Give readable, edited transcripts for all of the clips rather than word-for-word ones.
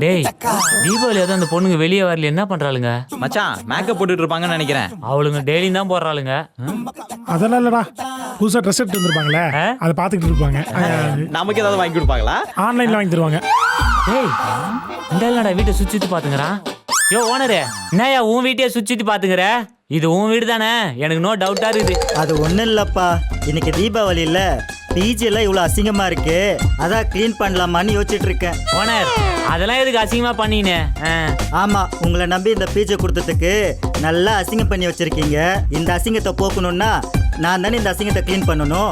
டேய், தீபாவளி அந்த பொண்ணுங்க வெளியே வரல, என்ன பண்றாளுங்க? மச்சான் மேக்கப் போட்டுட்டு இருப்பாங்கன்னு நினைக்கிறேன். அவளுங்க டெய்லியும் தான் போடுறாளுங்க. அதெல்லாம் இல்லடா, புதுசா ட்ரெஸ் எடுத்து வந்திருப்பாங்களே, அதை பார்த்துக்கிட்டு இருப்பாங்க. நமக்கு ஏதாவது வாங்கி கொடுப்பாங்களா? ஆன்லைன்ல வாங்கி தருவாங்க. டேய், இந்த இல்லடா வீட்டை சுத்தி பாத்துங்கறான். யோ ஓனரே, என்னயா உன் வீட்டையே சுத்தி பாத்துங்கற? இது உன் வீடு தானே? எனக்கு நோ டவுட்டா இருக்குது. அது ஒண்ணும் இல்லப்பா, இன்னைக்கு தீபாவளி இல்ல, பிஜி எல்லாம் இவ்வளவு அசிங்கமா இருக்கு, அதான் கிளீன் பண்ணலாமான்னு யோசிச்சுட்டு இருக்கேன். ஓனர், அதெல்லாம் எதுக்கு அசிங்கமா பண்ணீங்க? ஆமா, உங்களை நம்பி இந்த பீஜை கொடுத்ததுக்கு நல்லா அசிங்கம் பண்ணி வச்சிருக்கீங்க. இந்த அசிங்கத்தை போக்கணும்னா நான் தானே இந்த அசிங்கத்தை கிளீன் பண்ணணும்.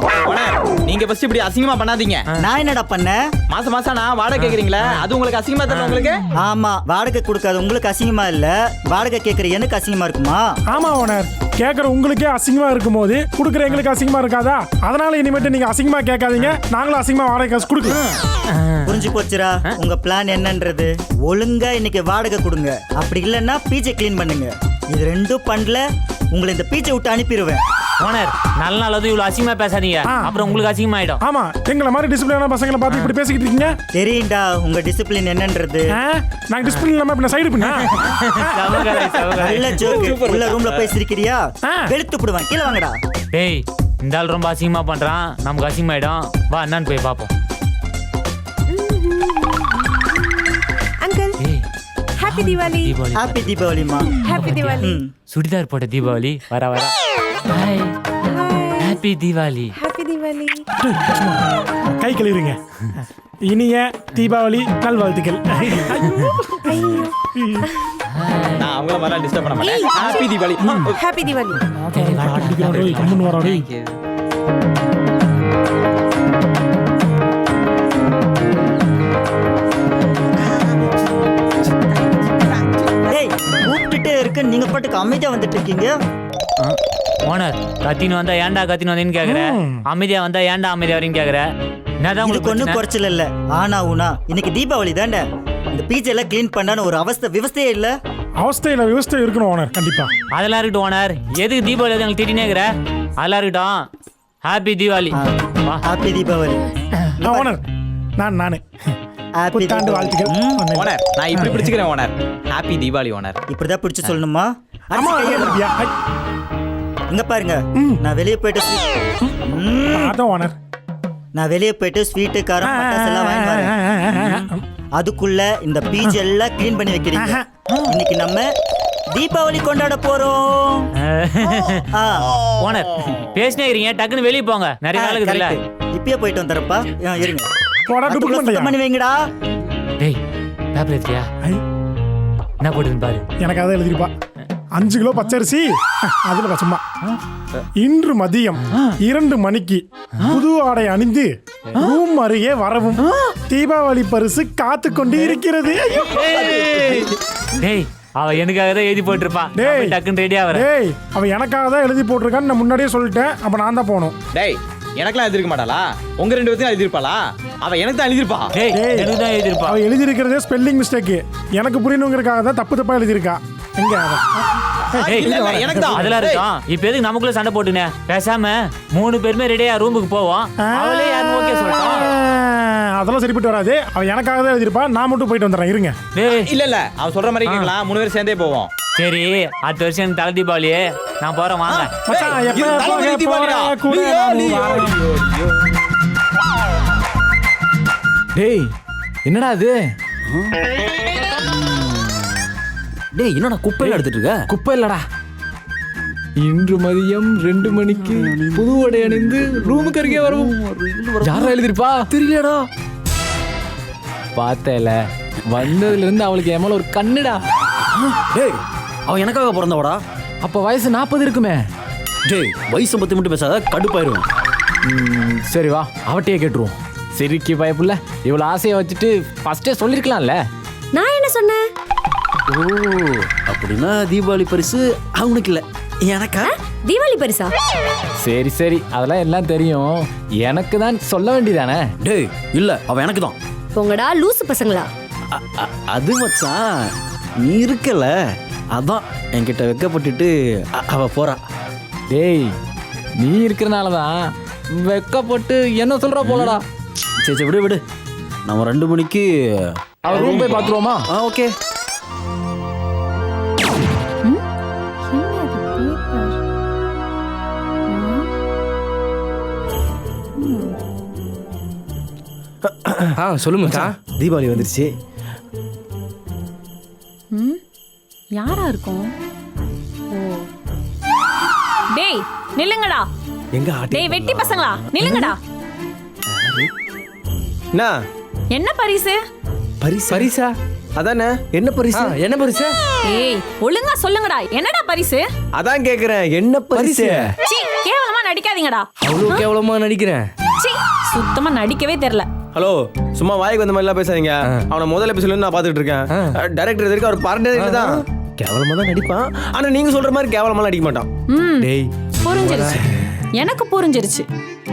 நீங்க ஃபர்ஸ்ட் இப்படி அசிங்கமா பண்ணாதீங்க. நான் என்னடா பண்ணேன்? மாசம் மாசம் நான் வாடகை கேக்குறீங்களா? அது உங்களுக்கு அசிங்கமா தெரியல உங்களுக்கு? ஆமா, வாடகை கொடுக்காத உங்களுக்கு அசிங்கமா இல்ல, வாடகை கேட்கற எனக்கு அசிங்கமா இருக்குமா? ஆமா ஓனர், கேட்கற உங்களுக்கே அசிங்கமா இருக்கும் போது கொடுக்குற எங்களுக்கு அசிங்கமா இருக்காதா? அதனால இனிமேட்டு நீங்க அசிங்கமா கேட்காதீங்க, நாங்களும் அசிங்கமா வாடகை காசு கொடுக்கலாம். புரிஞ்சு போச்சுரா உங்க பிளான் என்னன்றது? ஒழுங்கா இன்னைக்கு வாடகை கொடுங்க, அப்படி இல்லைன்னா பீச்சை கிளீன் பண்ணுங்க. இது ரெண்டும் பண்ணல, உங்களை இந்த பீச்சை விட்டு அனுப்பிடுவேன். ஓனர், நல்ல நாள் இவ்வளவு அசிங்கமா பேசாதீங்க, அப்புறம் உங்களுக்கு அசிங்கமா ஆயிடும். ஆமா, எங்களை மாதிரி டிசிப்ளினான பசங்களை பார்த்து இப்படி பேசிக்கிட்டு இருக்கீங்க. தெரியும்டா உங்க டிசிப்ளின் என்னன்றது. நாங்க டிசிப்ளின் இல்லாம இப்ப சைடு பண்ணா நல்ல ஜோக். உள்ள ரூம்ல போய் சிரிக்கிறியா? வெளுத்து போடுவேன், கீழே வாங்கடா. டேய், இந்த ஆள் ரொம்ப அசிங்கமா பண்றான், நமக்கு அசிங்கமா ஆயிடும். வா என்னன்னு போய் பாப்போம். Uncle, happy Deepavali. ஹாப்பி தீபாவளிமா. ஹாப்பி தீபாவளி. சுடிதார் போட்ட தீபாவளி வர வர. Hi, happy Deepavali. Happy Deepavali. கை கழுவுங்க. இனிய தீபாவளி நல்வாழ்த்துக்கள். நான் அவங்கள மாதிரி டிஸ்டர்ப் பண்ண மாட்டேன். ஹாப்பி தீபாவளி. ஹாப்பி தீபாவளி. டேய், கூப்பிட்டுட்டே இருக்கு, நீங்க பாட்டுக்கு அமைதியா வந்துட்டு இருக்கீங்க. ஓனர், கத்தின்னு வந்தா ஏன்டா கத்தின்னு வந்தேன்னு கேக்குற, அமைதியா வந்தா ஏன்டா அமைதியா வரீன்னு கேக்குற. என்னதான் இதுக்கு ஒன்னும் உங்களுக்கு குறைச்சல் இல்ல. ஆனா ஊனா இன்னைக்கு தீபாவளி தானே, இந்த பீச் எல்லாம் கிளீன் பண்ணான்னு ஒரு விவஸ்தையே இல்ல. அவஸ்தையில விவஸ்தை இருக்கணும் ஓனர், கண்டிப்பா. அதெல்லாம் இருக்கட்டும் ஓனர், எதுக்கு தீபாவளி எங்களுக்கு திட்டினே இருக்கிற? அதெல்லாம் இருக்கட்டும், happy Deepavali. Happy Deepavali. Owner, நானு ஹாப்பி புத்தாண்டு வாழ்த்துக்கள். ஓனர், நான் இப்படி பிடிச்சுக்கிறேன் ஓனர். Happy Deepavali owner. இப்படிதான் பிடிச்சு சொல்லணுமா? ஆமா, இங்க பாருங்க, நான் வெளியே போயிட்டு அதான் ஓனர், நான் வெளியே போயிட்டு ஸ்வீட்டு காரம் பட்டாசு எல்லாம் வாங்கி வரேன். அதுக்குள்ள இந்த பீச் எல்லாம் கிளீன் பண்ணி வைக்கிறீங்க. இன்னைக்கு நம்ம தீபாவளி கொண்டாட போறோம். ஓனர், பேசினே இருக்கீங்க, டக்குன்னு வெளியே போங்க, நிறைய நாளுக்கு இல்ல. இப்பயே போயிட்டு வந்துறப்பா, இருங்க. சுத்தம் பண்ணி வைங்கடா. டேய், பேப்பர் எடுத்தியா? என்ன போட்டுன்னு பாரு. எனக்கு அதை எழுதிருப்பா. 5 கிலோ பச்சரிசி, அதுல சும்மா இன்று மதியம் 2 மணிக்கு புது ஆடை அணிந்து ரூம் அருகே வரவும், தீபாவளி பரிசு காத்து கொண்டு இருக்கிறது. டேய், அவ எனக்காக தான் எழுதி போட்டிருப்பான். டேய், டக்குன்னு ரெடியா வர. டேய், அவ எனக்காக தான் எழுதி போட்டிருக்கான்னு நான் முன்னாடியே சொல்லிட்டேன். அப்ப நான் தான் போகணும். டேய், எனக்கெல்லாம் எழுதிருக்க மாட்டாளா? உங்க 2 பேர்த்தையும் எழுதிருப்பாளா? அவ எனக்கு தான் எழுதிருப்பா. டேய், எனக்கு தான் எழுதிருப்பா. அவ எழுதி இருக்கிறதே ஸ்பெல்லிங் மிஸ்டேக், எனக்கு புரியணுங்கிறதுக்காக தான் தப்பா எழுதியிருக்கா. எங்க அவ? எனக்கு தான். அதெல்லாம் இருக்கும். இப்ப எதுக்கு நமக்குள்ள சண்டை போட்டுனே? பேசாம 3 பேருமே ரெடியா ரூமுக்கு போவோம். அவளே யாரும் ஓகே சொல்லிட்டான். அதெல்லாம் சரிப்பட்டு வராது. அவ எனக்காக தான் எழுதிருப்பா, நான் மட்டும் போயிட்டு வந்துடுறேன், இருங்க. இல்ல அவ சொல்ற மாதிரி கேக்கலாம். 3 பேரும் சேர்ந்தே போவோம். சரி, அடுத்த வருஷம் எனக்கு தலை தீபாவளி, நான் போறேன், வாங்க. டேய், என்னடா இது? டேய், என்னடா குப்பையில எடுத்துட்டு இருக்க? குப்பை இல்லடா. இன்று மதியம் 2 மணிக்கு புது உடை அணிந்து ரூமுக்கு அருகே வரவும். யாரா எழுதிருப்பா? தெரியலடா. பார்த்தேல, வந்ததுல இருந்து அவளுக்கு என் மேல ஒரு கண்ணுடா. டேய், அவன் எனக்காக பிறந்தவடா. அப்ப வயசு 40 இருக்குமே. டேய், வயசை பத்தி மட்டும் பேசாத, கடுப்பாயிருவேன். சரி வா, அவட்டையே கேட்டுருவோம். சிரிக்கி பயப்புல, இவ்வளவு ஆசையை வச்சுட்டு ஃபர்ஸ்டே சொல்லிருக்கலாம்ல. நான் என்ன சொன்னேன்? ஓ, அப்படின்னா தீபாவளி பரிசு அவனுக்கு இல்ல, எனக்கா? தீபாவளி பரிசா? சரி சரி, அதெல்லாம் எல்லாம் தெரியும், எனக்கு தான் சொல்ல வேண்டியதானே. டேய், இல்ல, அவன் எனக்கு தான். போங்கடா லூசு பசங்களா. அது மச்சான், நீ இருக்கல, அதான் என்கிட்ட வெக்கப்பட்டுட்டு அவ போறா. டேய், நீ இருக்கிறனால தான் வெக்கப்பட்டு என்ன சொல்ற போலடா. சரி சரி விடு விடு. நம்ம 2 மணிக்கு அவர் ரூம் போய் பார்த்துருவோமா? ஓகே. சொல்லு மச்சான். தீபாவளி வந்துருச்சு. யாரா இருக்கும்? ஓ டேய் நில்லுங்கடா. எங்க ஆட்டி டேய் வெட்டி பசங்களா நில்லுங்கடா. என்ன என்ன பரிசு? பரிசா? அதானே. என்ன பரிசு? என்ன பரிசு? ஏய் ஒழுங்கா சொல்லுங்கடா. என்னடா பரிசு? அதான் கேக்குறேன். என்ன பரிசு? சீ கேவலமா நடிக்காதீங்கடா. அவ்வளவு கேவலமா நடிக்கிறேன். சீ சுத்தமா நடிக்கவே தெரியல. ஹலோ, சும்மா வாய்க்கு வந்த மாதிரிலாம் பேசாதீங்க. அவனை முதல்ல எபிசோட்ல நான் பாத்துட்டு இருக்கேன். டைரக்டர் எதிர்க்க அவர் பாரண்டே தான். கேவலமா தான் நடிப்பான். ஆனா நீங்க சொல்ற மாதிரி கேவலமா நடிக்க மாட்டான். டேய் புரிஞ்சிருச்சு. எனக்கு புரிஞ்சிருச்சு.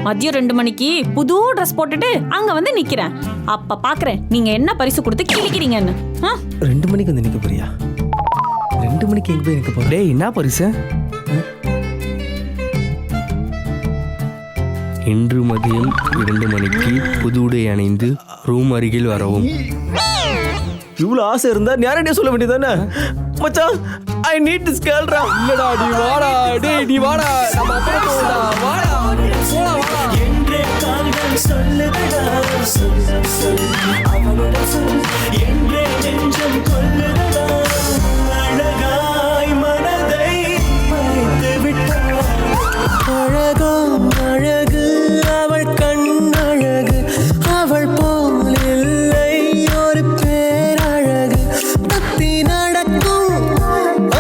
மதியம் 2 மணிக்கு புது ட்ரெஸ் போட்டுட்டு அங்க வந்து நிக்கிறேன். அப்ப பாக்குறேன் நீங்க என்ன பரிசு கொடுத்து கிழிக்கிறீங்கன்னு. 2 மணிக்கு வந்து நிக்க போறியா? 2 மணிக்கு எங்க போய் நிக்க போற? டேய் என்ன பரிசு? இன்று மதியம் 2 மணிக்கு புது உடை அணிந்து ரூம் அருகில் வரவும். இவ்வளவு ஆசை இருந்தா நேரடியா சொல்ல வேண்டியதானே மச்சான். ஐ நீட் திஸ் கேர்ள்ரா. இல்லடா நீ வாடா. டேய் நீ வாடா. நம்ம அப்புறம் போடா. வாடா. போடா வாடா. என்றே கால்கள் சொல்லுதடா அவனோட சொல் என்றே நெஞ்சம் கொல்லுதடா. அழகாய் மனதை மறைத்து விட்டார். அழகாம் அழகு அவள் கண்ணழகு. அவள் போல் இல்லை ஒரு பேரழகு. பத்தி நடக்கும்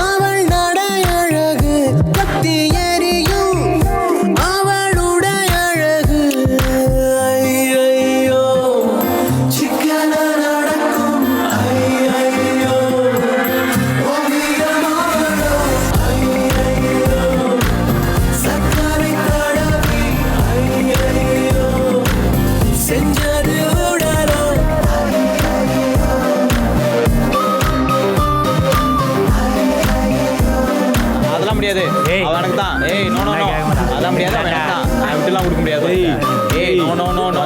அவள் நடை அழகு. பத்தி எரியும் அவளுடைய அழகு. ஐயையோ சிக்கன நடக்கும். ஐயையோ ஓவியமானோ. ஐயையோ சக்கரை தடவி. ஐயையோ செஞ்சது உடலோ. அதெல்லாம் முடியாது. ஏய். அவனுக்கு தான். ஏய் நோ நோ நோ. அதெல்லாம் முடியாது. அவன் எனக்கு தான். நான் விட்டுலாம் கொடுக்க முடியாது. ஏய் நோ நோ நோ நோ.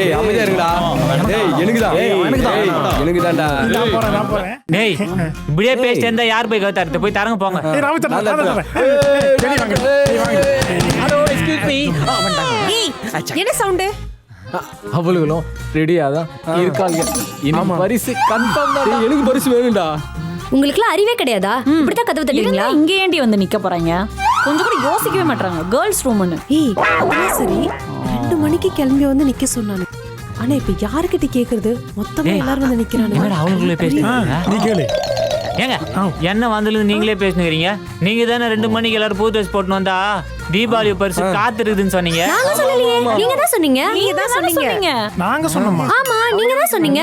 ஏய் அமைதியா இருங்கடா. ஏய் எனக்கு தான். ஏய், எனக்கு தான். எனக்கு தான்டா. நான் போறேன். டேய் இப்படியே பேசிட்டு இருந்தா யார் போய் கவுத்தாரு? போய் தரங்க போங்க. ஏய், ராமச்சந்திரன், நான் தரேன். வெளிய வாங்க, வெளிய வாங்க. Hello excuse me. ஏய், என்ன சவுண்டு? அவளுகளும் ரெடியா தான் இருக்காங்க. இன்னும் பரிசு கன்ஃபார்ம் தான். எனக்கு பரிசு வேணும்டா. உங்களுக்குலாம் அறிவே கிடையாதா? இப்படித்தான் கதவு தட்டுவீங்களா? இங்க ஏண்டி வந்து நிக்க போறாங்க? கொஞ்சம் கூட யோசிக்கவே மாட்டாங்க. கேர்ள்ஸ் ரூம்னு. ஏய் அதெல்லாம் சரி. 2 மணிக்கு கிளம்பி வந்து நிக்க சொன்னானு. ஆனா இப்ப யாருக்கிட்ட கேக்குறது? மொத்தமா டேய், எல்லாரும் வந்து நிக்கிறானு. என்னடா அவங்களுக்குள்ளே பேசிட்டு நீ கேளு. ஏங்க என்ன வந்ததுல நீங்களே பேசுனீங்க. நீங்க தானே 2 மணிக்கு எல்லாரும் புது ட்ரெஸ் போட்டு வந்தா தீபாவளி பரிசு காத்திருக்குதுன்னு சொன்னீங்க. நாங்க சொல்லலையே. நீங்க தான் சொன்னீங்க. நீங்க தான் சொன்னீங்க. நாங்க சொன்னோமா? ஆமா நீங்க தான் சொன்னீங்க.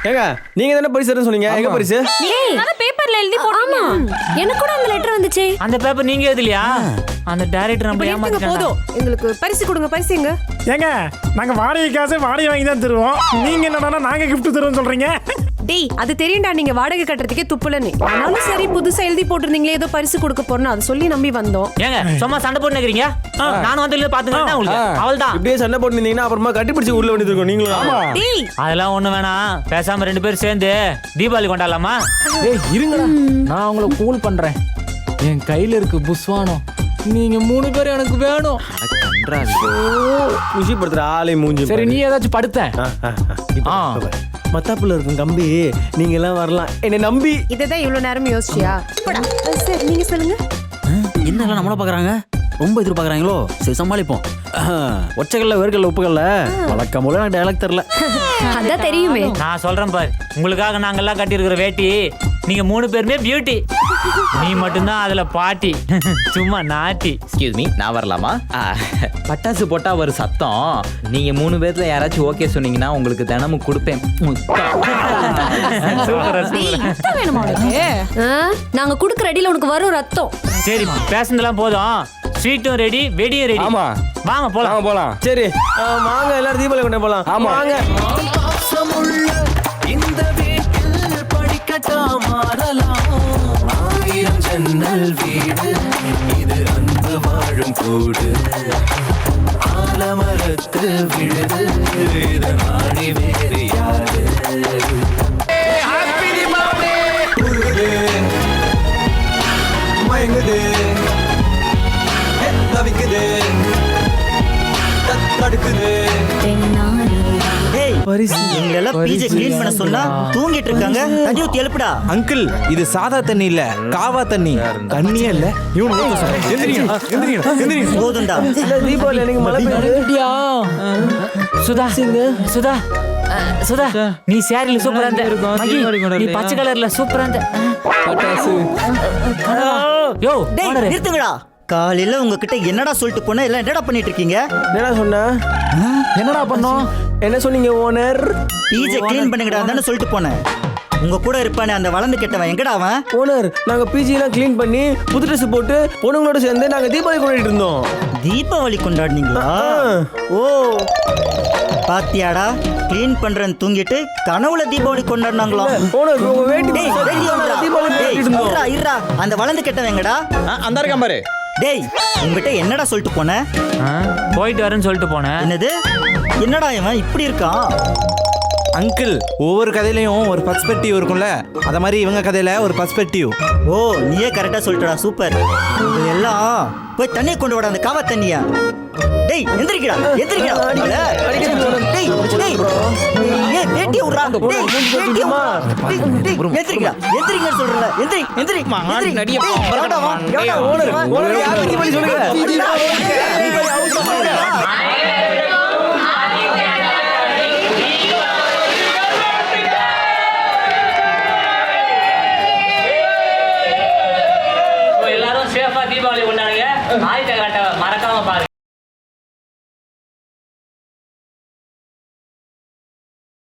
ஏங்க நீங்க தானே பரிசு தரேன்னு சொன்னீங்க. எங்க பரிசு? ஏய் நான் பேப்பர்ல எழுதி ஆமா போட்டீங்க. எனக்கு கூட அந்த லெட்டர் வந்துச்சு. அந்த பேப்பர் நீங்க எழுதலையா? அந்த டைரக்டர் நம்ம நிறுத்துங்க ஏமாத்திட்டாங்க. போதும். எங்களுக்கு பரிசு கொடுங்க. பரிசு எங்க? ஏங்க நாங்க வாடகை காசு வாடகை வாங்கி தான் தருவோம். நீங்க என்னன்னா நாங்க கிஃப்ட் தருவோம் சொல்றீங்க. டேய் அது தெரியும்டா நீங்க வாடகை கட்டுறதுக்கே துப்புலன்னு. ஆனாலும் சரி புதுசா எழுதி போட்டிருந்தீங்களே ஏதோ பரிசு கொடுக்க போறோம்னு அதை சொல்லி நம்பி வந்தோம். ஏங்க சும்மா சண்டை போட்டு நிக்கிறீங்க. நானும் வந்து பாத்துக்கிறேன் உங்களுக்கு. அவள்தான். இப்படியே சண்டை போட்டுருந்தீங்கன்னா அப்புறமா கட்டிப்பிடிச்சு உள்ள வேண்டியது இருக்கும். நீங்களும் டேய் அதெல்லாம் ஒண்ணு வேணாம். பேசாம 2 பேரும் சேர்ந்து தீபாவளி கொண்டாடலாமா? ஏய் இருங்கடா. நான் உங்களை கூல் பண்றேன். என் கையில இருக்கு புஸ்வானம். நீங்க 3 பேரும் எனக்கு வேணும். குஷிப்படுத்துற ஆளை மூஞ்சி. சரி நீ ஏதாச்சும் படுத்த. மத்தாப்புல இருக்கும் கம்பி. நீங்க எல்லாம் வரலாம் என்னை நம்பி. இததான் இவ்வளவு நேரம் யோசிச்சியா? சரி நீங்க சொல்லுங்க. என்னெல்லாம் நம்மள பாக்குறாங்க? ரொம்ப எதிர்பார்க்குறாங்களோ? சரி சமாளிப்போம். ஒச்சக்கல்ல வேர்க்கல்ல உப்புக்கல்ல வழக்கம் போல எனக்கு டைலாக் தெரியல. அதான் தெரியுமே. நான் சொல்றேன் பாரு. உங்களுக்காக நாங்கெல்லாம் கட்டியிருக்கிற வேட்டி நீங்க 3 பேருமே பியூட்டி. நீ மட்டும்தான் அதுல பாட்டி. சும்மா நாட்டி. எக்ஸ்கியூஸ் மீ, நான் வரலாமா? பட்டாசு போட்டா ஒரு சத்தம். நீங்க 3 பேர்ல யாராச்சும் ஓகே சொன்னீங்கன்னா உங்களுக்கு தினமும் கொடுப்பேன். ரத்தம் வேணுமா உனக்கு? நாங்க குடுக்குற அடியில உனக்கு வரும் ரத்தம். சரி பேசுனதெல்லாம் போதும். ஸ்வீட்டும் ரெடி, வெடியும் ரெடி. ஆமா வாங்க போலாம். போலாம். சரி வாங்க எல்லாரும் தீபாவளி கொண்டே போலாம். ஆமா வாங்க. இந்த வீட்டில் படிக்கட்டா மாறலாம். 1000 ஜன்னல் வீடு இது அன்பு வாழும் கூடு ஆலமரத்து விழுது இது நாடி வேறு யாரு உருகுது மயங்குது தவிக்குது தடுக்குது டேய் எங்களெல்லாம் பிஜே க்ளீன் பண்ண சொன்னா தூங்கிட்டு இருக்காங்க. தண்ணி ஊத்தி எழுப்புடா. அங்கிள் இது சாதா தண்ணி இல்ல காவா தண்ணி. தண்ணியே இல்ல போதும்டா. தீபாவளி அன்னைக்கு மழை பெய்யுது. சுதா சுதா சுதா நீ சேரில சூப்பரா இருந்த. மகி, நீ பச்சை கலர்ல சூப்பரா இருந்த. யோ டேய் நிறுத்துங்கடா. காலையில உங்ககிட்ட என்னடா சொல்லிட்டு போனா எல்லாம் என்னடா பண்ணிட்டு இருக்கீங்க? என்னடா சொன்ன? என்னடா பண்ணோம்? என்ன சொன்னீங்க ஓனர்? பிஜே க்ளீன் பண்ணுங்கடா தானே சொல்லிட்டு போனேன். உங்க கூட இருப்பானே அந்த வளர்ந்து கெட்டவன் எங்கடா அவன்? ஓனர் நாங்க பிஜி எல்லாம் க்ளீன் பண்ணி புது ட்ரெஸ் போட்டு பொண்ணுங்களோட சேர்ந்து நாங்க தீபாவளி கொண்டாடிட்டு இருந்தோம். தீபாவளி கொண்டாடுனீங்களா? ஓ பாத்தியாடா, க்ளீன் பண்றேன்னு தூங்கிட்டு கனவுல தீபாவளி கொண்டாடினாங்களாம். ஓனர் உங்க வேட்டி டேய் வேட்டி ஓடுறா. தீபாவளி கொண்டாடிட்டு இருந்தோம். இருடா இருடா. அந்த வளர்ந்து கெட்டவன் எங்கடா? அந்த இருக்கான் பாரு. டேய் உங்ககிட்ட என்னடா சொல்லிட்டு போனேன்? போயிட்டு வரேன்னு சொல்லிட்டு போனேன். என்னது? என்னடா இவன் இப்படி இருக்கான்? அங்கிள் ஒவ்வொரு கதையிலையும் ஒரு பர்ஸ்பெக்டிவ் இருக்கும்ல, அத மாதிரி இவங்க கதையில ஒரு பர்ஸ்பெக்டிவ். ஓ நீயே கரெக்டா சொல்லிட்டடா. சூப்பர். இதெல்லாம் போய் தண்ணியை கொண்டு வாடா, அந்த காவா தண்ணியா. டேய் எந்திரிக்கடா எந்திரிக்கடா. டேய் டேய் ஏய் வேட்டி விடுறா. டேய் வேட்டி விடுறா. டேய் எந்திரிக்கடா எந்திரிங்க சொல்றல. எந்திரி எந்திரி எந்திரி. டேய் வாடா வா. ஓனர் யார் தீபாவளி சொல்லுங்க.